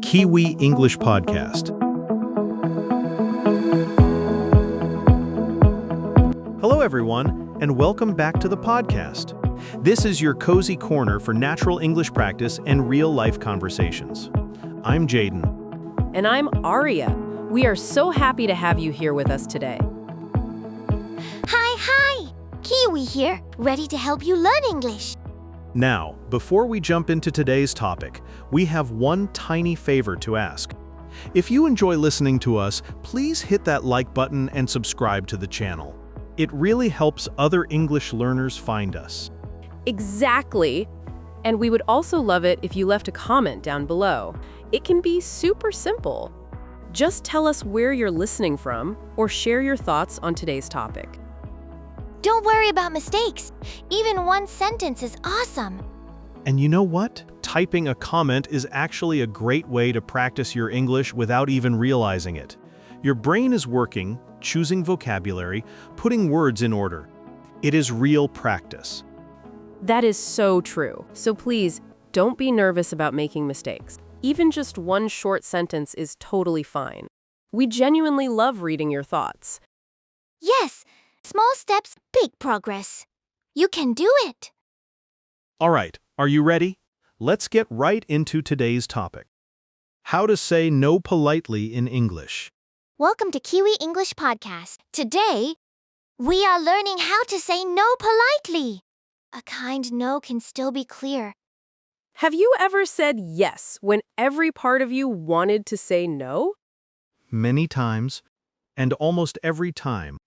Kiwi English Podcast. Hello, everyone, and welcome back to the podcast. This is your cozy corner for natural English practice and real-life conversations. I'm Jayden. And I'm Aria. We are so happy to have you here with us today. Hi! Kiwi here, ready to help you learn English. Now, before we jump into today's topic, we have one tiny favor to ask. If you enjoy listening to us, please hit that like button and subscribe to the channel. It really helps other English learners find us. Exactly. And we would also love it if you left a comment down below. It can be super simple. Just tell us where you're listening from or share your thoughts on today's topic. Don't worry about mistakes. Even one sentence is awesome. And you know what? Typing a comment is actually a great way to practice your English without even realizing it. Your brain is working, choosing vocabulary, putting words in order. It is real practice. That is so true. So please, don't be nervous about making mistakes. Even just one short sentence is totally fine. We genuinely love reading your thoughts. Yes, small steps, big progress. You can do it. All right, are you ready? Let's get right into today's topic. How to say no politely in English. Welcome to Kiwi English Podcast. Today, we are learning how to say no politely. A kind no can still be clear. Have you ever said yes when every part of you wanted to say no? Many times, and almost every time,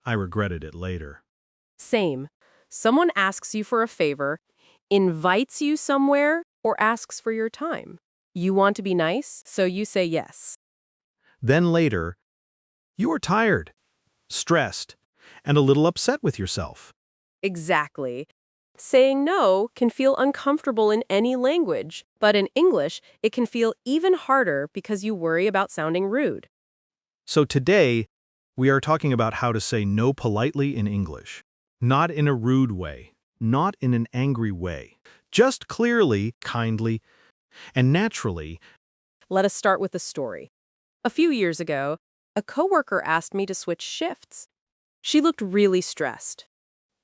I regretted it later. Same. Someone asks you for a favor, invites you somewhere, or asks for your time. You want to be nice, so you say yes. Then later, you are tired, stressed, and a little upset with yourself. Exactly. Saying no can feel uncomfortable in any language, but in English, it can feel even harder because you worry about sounding rude. So today, we are talking about how to say no politely in English. Not in a rude way, not in an angry way. Just clearly, kindly, and naturally. Let us start with a story. A few years ago, a coworker asked me to switch shifts. She looked really stressed.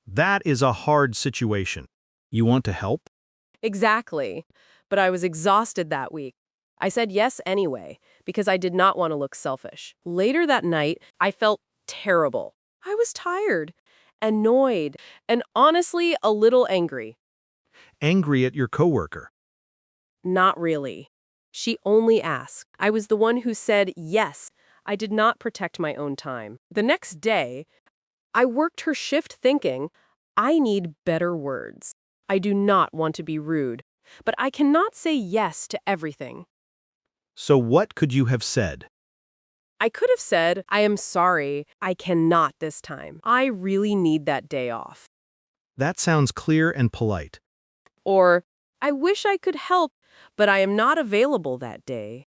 That is a hard situation. You want to help? Exactly. But I was exhausted that week. I said yes anyway, because I did not want to look selfish. Later that night, I felt terrible. I was tired, annoyed, and honestly a little angry. Angry at your coworker. Not really. She only asked. I was the one who said yes. I did not protect my own time. The next day, I worked her shift thinking, I need better words. I do not want to be rude, but I cannot say yes to everything. So what could you have said? I could have said, I am sorry, I cannot this time. I really need that day off. That sounds clear and polite. Or, I wish I could help, but I am not available that day.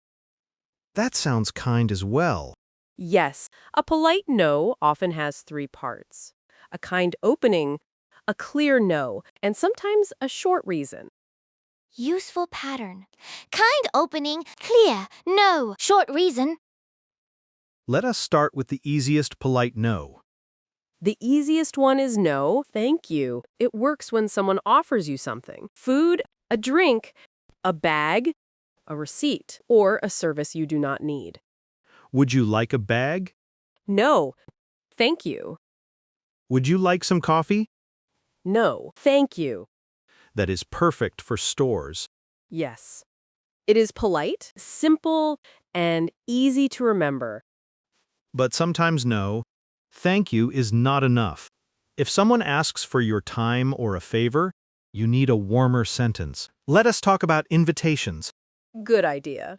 That sounds kind as well. Yes, a polite no often has three parts. A kind opening, a clear no, and sometimes a short reason. Useful pattern. Kind opening, clear, no, short reason. Let us start with the easiest polite no. The easiest one is no, thank you. It works when someone offers you something. Food, a drink, a bag, a receipt, or a service you do not need. Would you like a bag? No, thank you. Would you like some coffee? No, thank you. That is perfect for stores. Yes. It is polite, simple, and easy to remember. But sometimes no, thank you is not enough. If someone asks for your time or a favor, you need a warmer sentence. Let us talk about invitations. Good idea.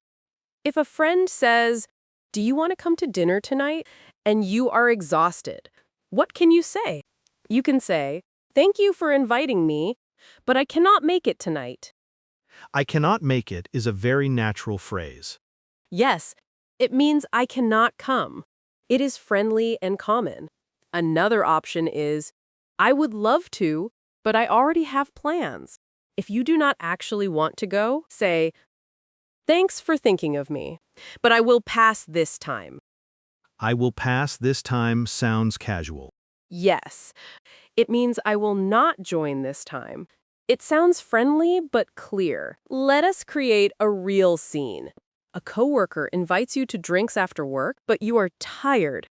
If a friend says, do you want to come to dinner tonight? And you are exhausted, what can you say? You can say, thank you for inviting me, but I cannot make it tonight. I cannot make it is a very natural phrase. Yes, it means I cannot come. It is friendly and common. Another option is, I would love to, but I already have plans. If you do not actually want to go, say, Thanks for thinking of me, but I will pass this time. I will pass this time sounds casual. Yes, it means I will not join this time. It sounds friendly but clear. Let us create a real scene. A coworker invites you to drinks after work, but you are tired.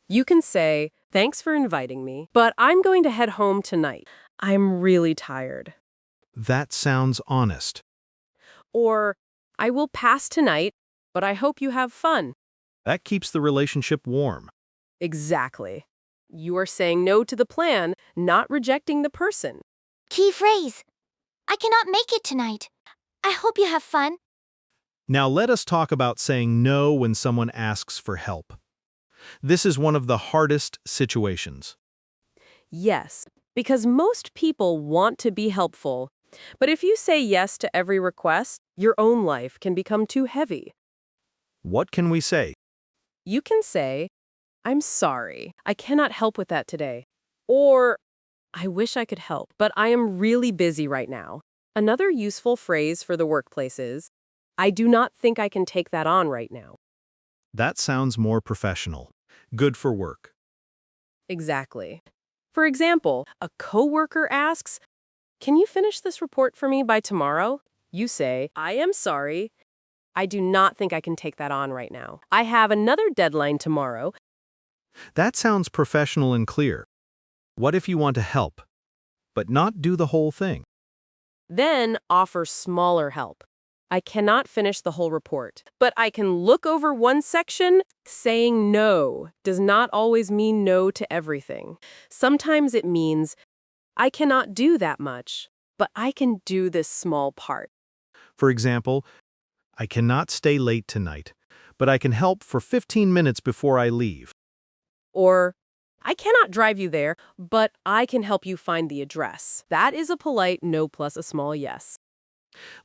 You can say, "Thanks for inviting me, but I'm going to head home tonight. I'm really tired." That sounds honest. Or, "I will pass tonight, but I hope you have fun." That keeps the relationship warm. Exactly. You are saying no to the plan, not rejecting the person. Key phrase. I cannot make it tonight. I hope you have fun. Now let us talk about saying no when someone asks for help. This is one of the hardest situations. Yes, because most people want to be helpful. But if you say yes to every request, your own life can become too heavy. What can we say? You can say, "I'm sorry, I cannot help with that today." Or, "I wish I could help, but I am really busy right now." Another useful phrase for the workplace is, "I do not think I can take that on right now." That sounds more professional. Good for work. Exactly. For example, a coworker asks, "Can you finish this report for me by tomorrow?" You say, "I am sorry. I do not think I can take that on right now. I have another deadline tomorrow." That sounds professional and clear. What if you want to help, but not do the whole thing? Then offer smaller help. "I cannot finish the whole report, but I can look over one section." Saying no does not always mean no to everything. Sometimes it means, "I cannot do that much, but I can do this small part." For example, I cannot stay late tonight, but I can help for 15 minutes before I leave. Or, "I cannot drive you there, but I can help you find the address." That is a polite no plus a small yes.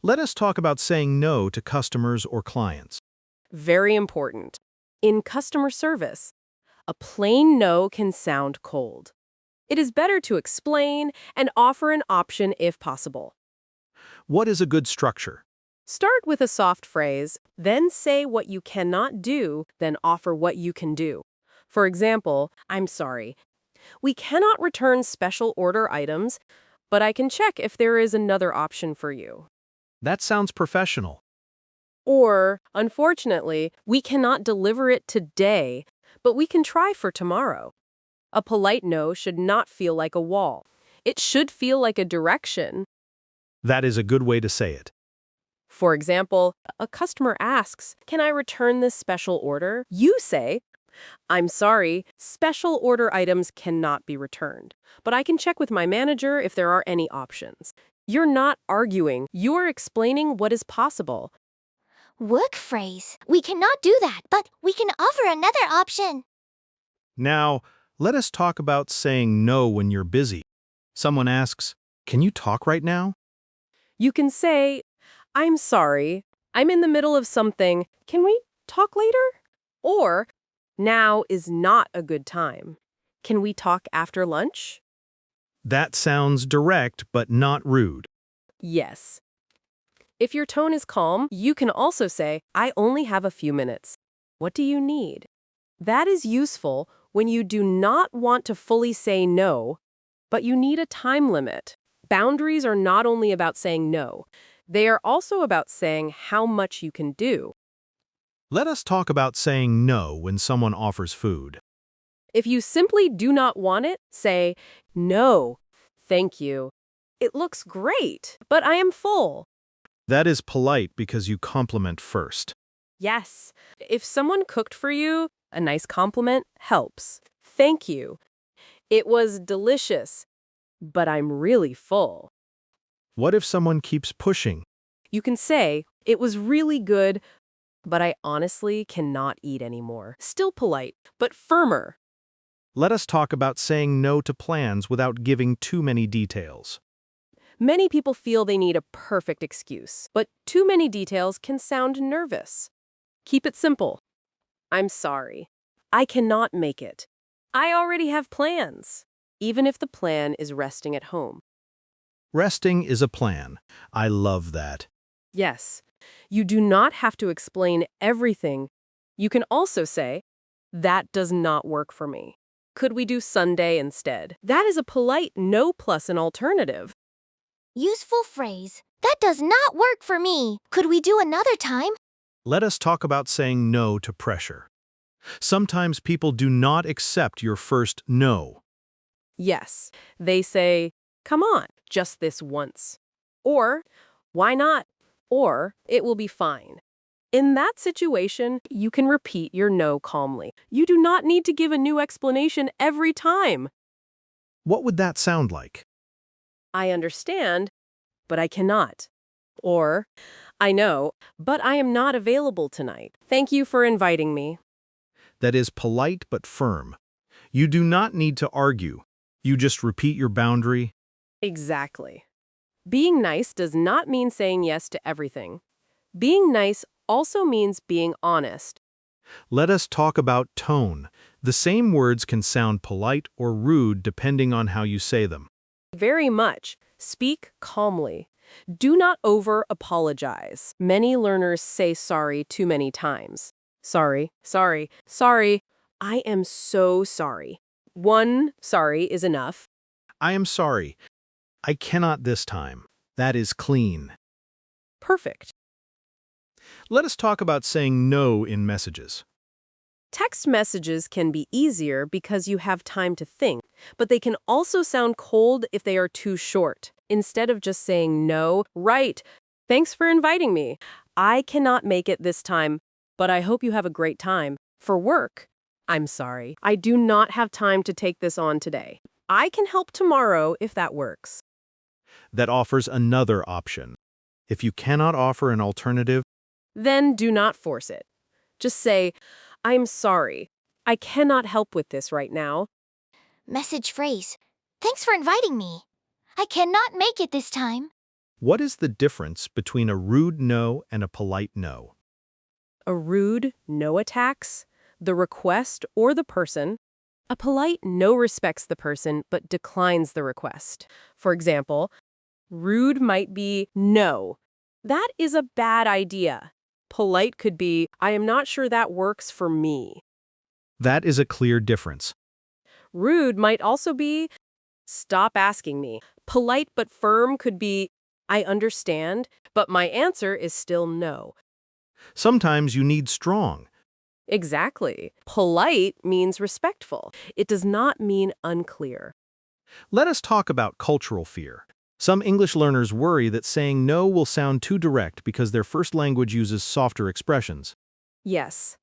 Let us talk about saying no to customers or clients. Very important. In customer service, a plain no can sound cold. It is better to explain and offer an option if possible. What is a good structure? Start with a soft phrase, then say what you cannot do, then offer what you can do. For example, "I'm sorry. We cannot return special order items, but I can check if there is another option for you." That sounds professional. Or, "Unfortunately, we cannot deliver it today, but we can try for tomorrow." A polite no should not feel like a wall. It should feel like a direction. That is a good way to say it. For example, a customer asks, "Can I return this special order?" You say, "I'm sorry, special order items cannot be returned, but I can check with my manager if there are any options." You're not arguing, you're explaining what is possible. Work phrase. We cannot do that, but we can offer another option. Now, let us talk about saying no when you're busy. Someone asks, "Can you talk right now?" You can say, "I'm sorry, I'm in the middle of something. Can we talk later?" Or, "Now is not a good time. Can we talk after lunch?" That sounds direct but not rude. Yes. If your tone is calm, you can also say, "I only have a few minutes. What do you need?" That is useful when you do not want to fully say no, but you need a time limit. Boundaries are not only about saying no, they are also about saying how much you can do. Let us talk about saying no when someone offers food. If you simply do not want it, say, "No, thank you. It looks great, but I am full." That is polite because you compliment first. Yes, if someone cooked for you, a nice compliment helps. "Thank you. It was delicious, but I'm really full." What if someone keeps pushing? You can say, "It was really good, but I honestly cannot eat anymore." Still polite, but firmer. Let us talk about saying no to plans without giving too many details. Many people feel they need a perfect excuse, but too many details can sound nervous. Keep it simple. "I'm sorry. I cannot make it. I already have plans," even if the plan is resting at home. Resting is a plan. I love that. Yes, You do not have to explain everything. You can also say, that does not work for me. Could we do Sunday instead? That is a polite no plus an alternative. Useful phrase. That does not work for me. Could we do another time? Let us talk about saying no to pressure. Sometimes people do not accept your first no. Yes, they say, come on, just this once. Or, why not? Or, it will be fine. In that situation, you can repeat your no calmly. You do not need to give a new explanation every time. What would that sound like? I understand, but I cannot. Or, I know, but I am not available tonight. Thank you for inviting me. That is polite but firm. You do not need to argue. You just repeat your boundary. Exactly. Being nice does not mean saying yes to everything. Being nice also means being honest. Let us talk about tone. The same words can sound polite or rude depending on how you say them. Very much. Speak calmly. Do not over-apologize. Many learners say sorry too many times. Sorry, sorry, sorry. I am so sorry. One sorry is enough. I am sorry. I cannot this time. That is clean. Perfect. Let us talk about saying no in messages. Text messages can be easier because you have time to think, but they can also sound cold if they are too short. Instead of just saying no, write, thanks for inviting me. I cannot make it this time, but I hope you have a great time. For work, I'm sorry. I do not have time to take this on today. I can help tomorrow if that works. That offers another option. If you cannot offer an alternative, Then do not force it. Just say, I'm sorry. I cannot help with this right now. Message phrase. Thanks for inviting me. I cannot make it this time. what is the difference between a rude no and a polite no? A rude no attacks the request or the person. A polite no respects the person but declines the request. For example, rude might be no. That is a bad idea. Polite could be, I am not sure that works for me. That is a clear difference. Rude might also be, stop asking me. Polite but firm could be, I understand, but my answer is still no. Sometimes you need strong. Exactly. Polite means respectful. It does not mean unclear. Let us talk about cultural fear. Some English learners worry that saying no will sound too direct because their first language uses softer expressions. Yes,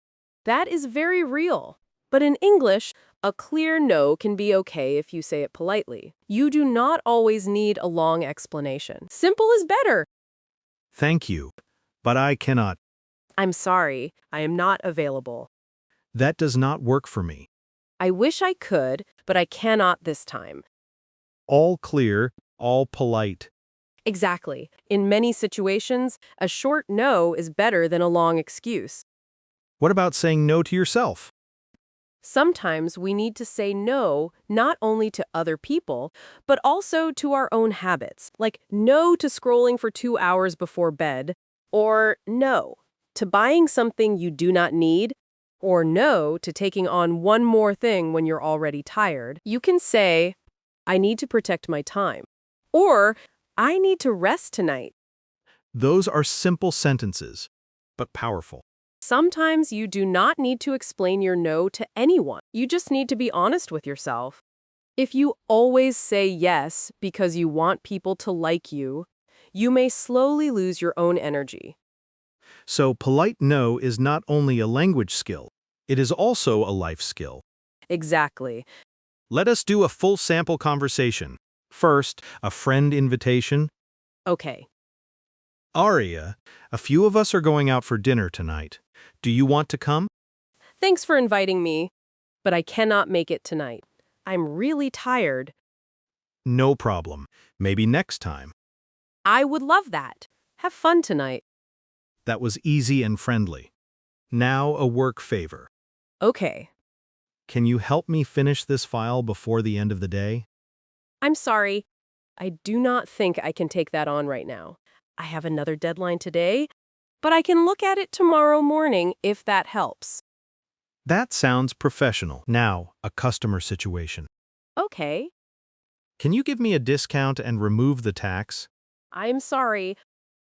that is very real. But in English, a clear no can be okay if you say it politely. You do not always need a long explanation. Simple is better. Thank you, but I cannot. I'm sorry, I am not available. That does not work for me. I wish I could, but I cannot this time. All clear, all polite. Exactly. In many situations, a short no is better than a long excuse. What about saying no to yourself? Sometimes we need to say no not only to other people, but also to our own habits, like no to scrolling for 2 hours before bed, or no to buying something you do not need, or no to taking on one more thing when you're already tired. You can say, I need to protect my time, or I need to rest tonight. Those are simple sentences, but powerful. Sometimes you do not need to explain your no to anyone. You just need to be honest with yourself. If you always say yes because you want people to like you, you may slowly lose your own energy. So polite no is not only a language skill, it is also a life skill. Exactly. Let us do a full sample conversation. First, a friend invitation. Okay. Aria, a few of us are going out for dinner tonight. Do you want to come? Thanks for inviting me, but I cannot make it tonight. I'm really tired. No problem. Maybe next time. I would love that. Have fun tonight. That was easy and friendly. Now a work favor. Okay. Can you help me finish this file before the end of the day? I'm sorry. I do not think I can take that on right now. I have another deadline today. but I can look at it tomorrow morning if that helps. That sounds professional. Now, a customer situation. Okay, Can you give me a discount and remove the tax? I'm sorry.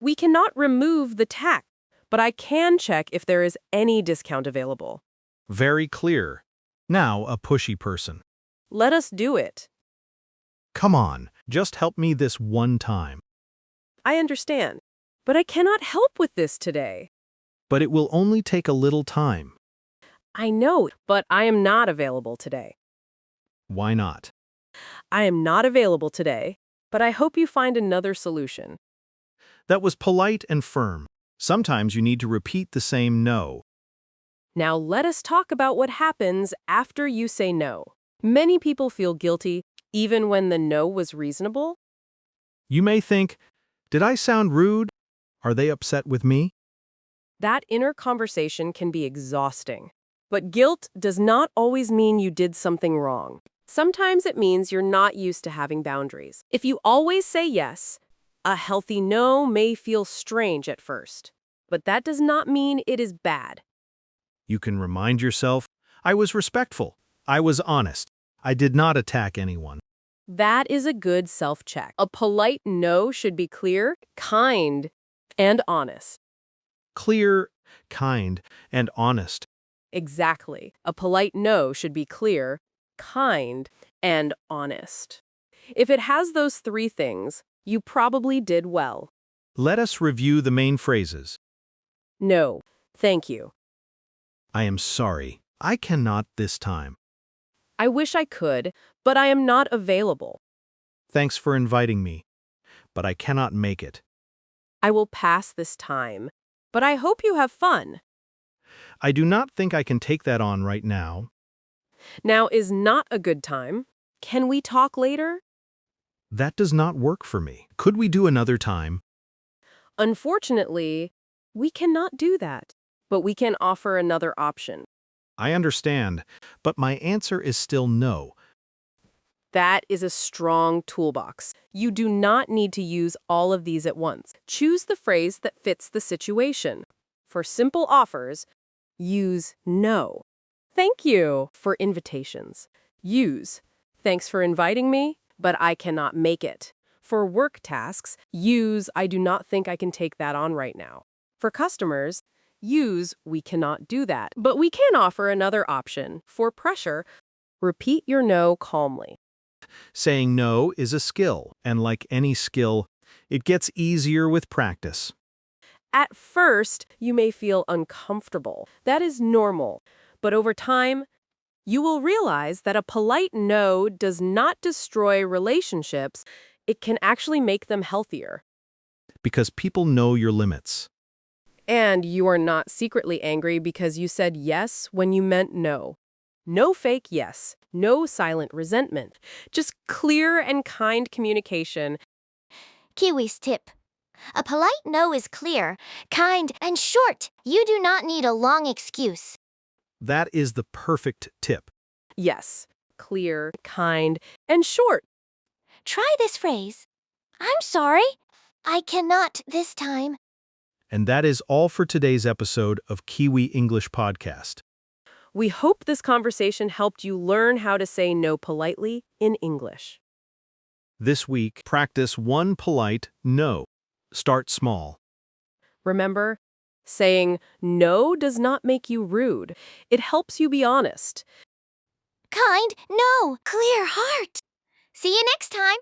We cannot remove the tax, but I can check if there is any discount available. Very clear. Now, a pushy person. Let us do it. Come on, just help me this one time. I understand, but I cannot help with this today. But it will only take a little time. I know, but I am not available today. Why not? I am not available today, but I hope you find another solution. That was polite and firm. Sometimes you need to repeat the same no. Now let us talk about what happens after you say no. Many people feel guilty, even when the no was reasonable. You may think, did I sound rude? Are they upset with me? That inner conversation can be exhausting. But guilt does not always mean you did something wrong. Sometimes it means you're not used to having boundaries. If you always say yes, a healthy no may feel strange at first. But that does not mean it is bad. You can remind yourself, I was respectful. I was honest. I did not attack anyone. That is a good self-check. A polite no should be clear, kind, and honest. Clear, kind, and honest. Exactly. A polite no should be clear, kind, and honest. If it has those three things, you probably did well. Let us review the main phrases. No, thank you. I am sorry. I cannot this time. I wish I could, but I am not available. Thanks for inviting me, but I cannot make it. I will pass this time, but I hope you have fun. I do not think I can take that on right now. Now is not a good time. Can we talk later? That does not work for me. Could we do another time? Unfortunately, we cannot do that, but we can offer another option. I understand, but my answer is still no. That is a strong toolbox. You do not need to use all of these at once. Choose the phrase that fits the situation. For simple offers, use no. Thank you for invitations. Use thanks for inviting me, but I cannot make it. For work tasks, use I do not think I can take that on right now. For customers, use we cannot do that, but we can offer another option. For pressure, repeat your no calmly. Saying no is a skill, and like any skill, it gets easier with practice. At first, you may feel uncomfortable. That is normal. But over time, you will realize that a polite no does not destroy relationships. It can actually make them healthier. Because people know your limits. And you are not secretly angry because you said yes when you meant no. No fake yes, no silent resentment. Just clear and kind communication. Kiwi's tip. A polite no is clear, kind, and short. You do not need a long excuse. That is the perfect tip. Yes, clear, kind, and short. Try this phrase. I'm sorry. I cannot this time. And that is all for today's episode of Kiwi English Podcast. We hope this conversation helped you learn how to say no politely in English. This week, practice one polite no. Start small. Remember, saying no does not make you rude. It helps you be honest. Kind, no, clear heart. See you next time.